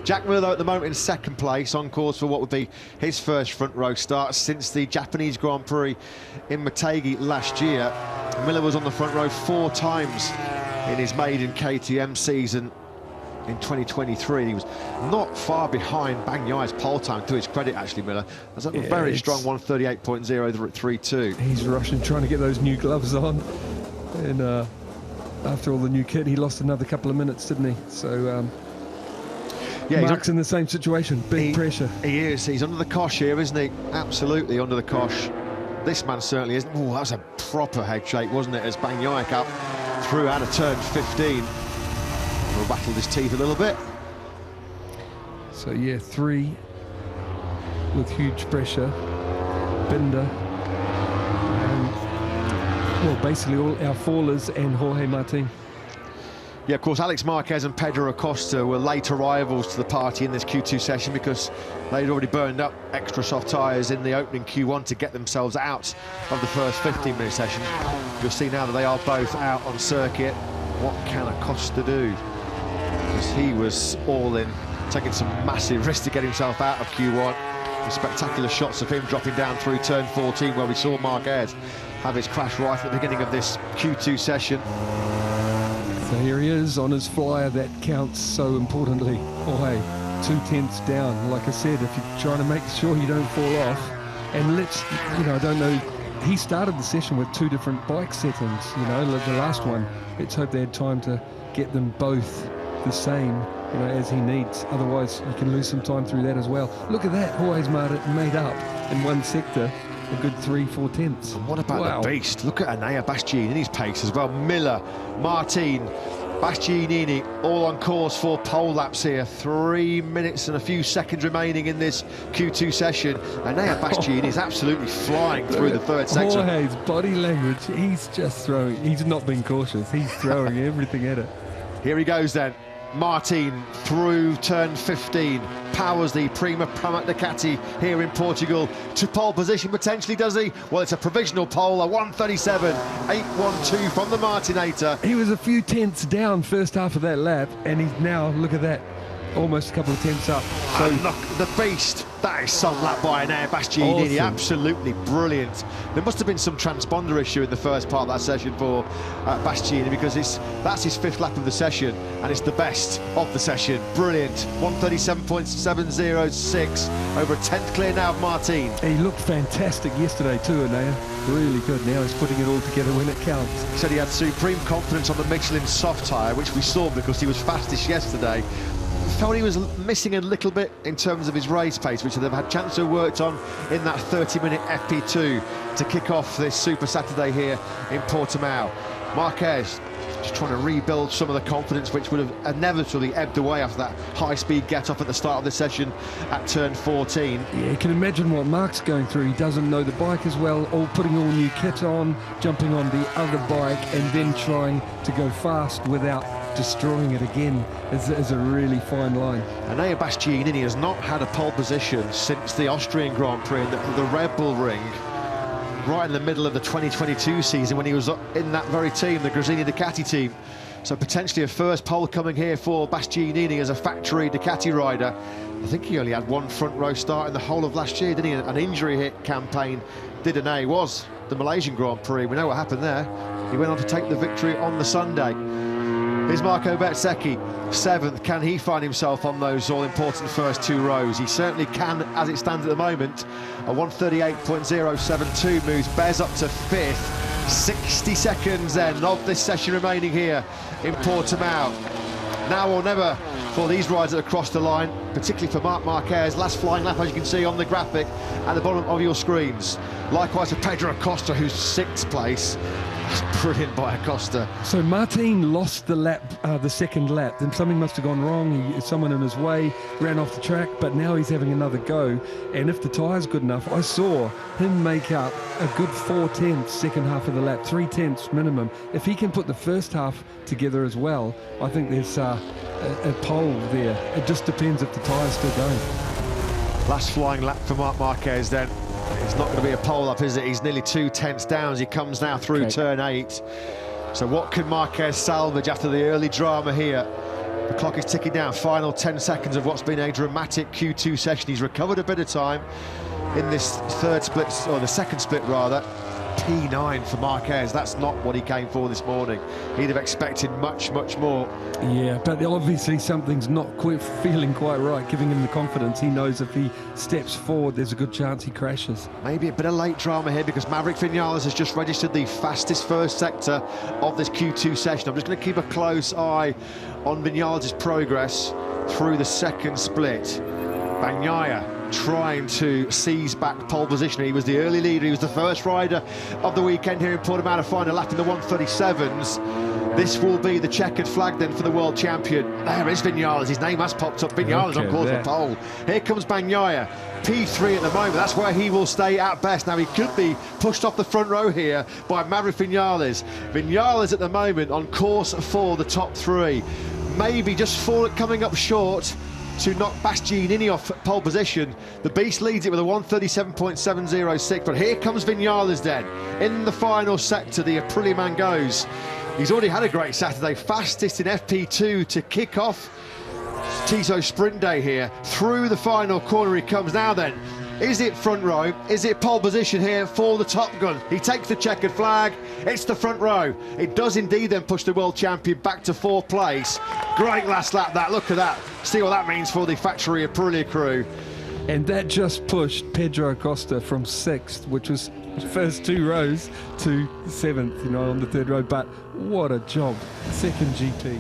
Jack Miller at the moment in second place, on course for what would be his first front row start since the Japanese Grand Prix in Motegi last year. Miller was on the front row 4 times in his maiden KTM season in 2023. He was not far behind Bang Yai's pole time, to his credit, actually. Miller has a very strong 1:38.032. He's rushing, trying to get those new gloves on, and after all the new kit, he lost another couple of minutes, didn't he? So yeah, Mark's in the same situation, big pressure. He is. He's under the cosh here, isn't he? Absolutely under the cosh. This man certainly isn't. Oh, that was a proper head shake, wasn't it, as Bang Yai up through out of turn 15. We'll battle his teeth a little bit. So yeah, 3 with huge pressure. Binder, and well, basically all our fallers and Jorge Martin. Yeah, of course, Alex Marquez and Pedro Acosta were late arrivals to the party in this Q2 session because they'd already burned up extra soft tyres in the opening Q1 to get themselves out of the first 15-minute session. You'll see now that they are both out on circuit. What can Acosta do? Because he was all in, taking some massive risks to get himself out of Q1. With spectacular shots of him dropping down through turn 14, where we saw Marquez have his crash right at the beginning of this Q2 session. So here he is on his flyer that counts so importantly. Jorge, 2/10 down. Like I said, if you're trying to make sure you don't fall off, and let's, you know, I don't know, he started the session with 2 different bike settings, you know, the last one. Let's hope they had time to get them both the same, you know, as he needs. Otherwise, you can lose some time through that as well. Look at that, Jorge's made up in one sector a good 3/4 tenths. And what about the beast? Look at Enea Bastianini's pace as well. Miller, Martin, Bastianini all on course for pole laps here. 3 minutes and a few seconds remaining in this Q2 session. Enea Bastianini is absolutely flying through the third sector. Jorge's body language, he's just throwing, he's not being cautious, he's throwing everything at it. Here he goes then. Martin through turn 15, powers the Prima Pramac Ducati here in Portugal to pole position potentially, does he? Well, it's a provisional pole, a 1:37.812 from the Martinator. He was a few tenths down first half of that lap, and he's now, look at that, almost a couple of tenths up. So look, the beast. That is some lap by Enea Bastianini. Awesome. Absolutely brilliant. There must have been some transponder issue in the first part of that session for Bastianini, because that's his 5th lap of the session, and it's the best of the session. Brilliant. 1:37.706, over a 10th clear now of Martin. He looked fantastic yesterday too, Enea. Really good. Now he's putting it all together when it counts. He said he had supreme confidence on the Michelin soft tyre, which we saw because he was fastest yesterday. Felt he was missing a little bit in terms of his race pace, which they've had chance to have worked on in that 30-minute FP2 to kick off this Super Saturday here in Portimao. Marquez just trying to rebuild some of the confidence which would have inevitably ebbed away after that high-speed get-off at the start of the session at turn 14. Yeah, you can imagine what Mark's going through. He doesn't know the bike as well, putting all new kit on, jumping on the other bike, and then trying to go fast without destroying it again is a really fine line. Enea Bastianini has not had a pole position since the Austrian Grand Prix in the Red Bull Ring, right in the middle of the 2022 season when he was in that very team, the Gresini Ducati team. So potentially a first pole coming here for Bastianini as a factory Ducati rider. I think he only had 1 front row start in the whole of last year, didn't he? An injury hit campaign, did Enea, was the Malaysian Grand Prix. We know what happened there. He went on to take the victory on the Sunday. Here's Marco Bezzecchi, 7th. Can he find himself on those all-important first 2 rows? He certainly can, as it stands at the moment. A 1:38.072 moves Bez up to 5th. 60 seconds then of this session remaining here in Portimao. Now or never for these riders across the line, particularly for Marc Marquez. Last flying lap, as you can see on the graphic at the bottom of your screens. Likewise for Pedro Acosta, who's 6th place. That's brilliant by Acosta. So Martin lost the lap, the second lap. Then something must have gone wrong. Someone in his way ran off the track, but now he's having another go. And if the tyre's good enough, I saw him make up a good 4 tenths second half of the lap, 3 tenths minimum. If he can put the first half together as well, I think there's a pole there. It just depends if the tyre's still going. Last flying lap for Marc Marquez then. It's not going to be a pole up, is it? He's nearly 2 tenths down as he comes now through turn 8. So what can Marquez salvage after the early drama here The clock is ticking down, final 10 seconds of what's been a dramatic Q2 session. He's recovered a bit of time in this third split, or the second split rather. P9 for Marquez. That's not what he came for this morning. He'd have expected much, much more. Yeah, but obviously something's not quite feeling quite right, giving him the confidence. He knows if he steps forward, there's a good chance he crashes. Maybe a bit of late drama here because Maverick Vinales has just registered the fastest first sector of this Q2 session. I'm just going to keep a close eye on Vinales' progress through the second split. Bagnaia trying to seize back pole position. He was the early leader. He was the first rider of the weekend here in Portimao, final lap in the 137s. This will be the checkered flag then for the world champion. There is Vinales. His name has popped up. Vinales on course for pole. Here comes Bagnaia. P3 at the moment. That's where he will stay at best. Now, he could be pushed off the front row here by Maverick Vinales. Vinales at the moment on course for the top three. Maybe just coming up short to knock Bastianini off pole position. The Beast leads it with a 137.706, but here comes Vinales then. In the final sector, the Aprilia man goes. He's already had a great Saturday, fastest in FP2 to kick off Tito Sprint Day here. Through the final corner he comes. Now then, is it front row? Is it pole position here for the Top Gun? He takes the checkered flag. It's the front row. It does indeed then push the world champion back to fourth place. Great last lap that. Look at that. See what that means for the factory Aprilia crew. And that just pushed Pedro Acosta from sixth, which was the first two rows, to seventh, on the third row. But what a job. Second GP.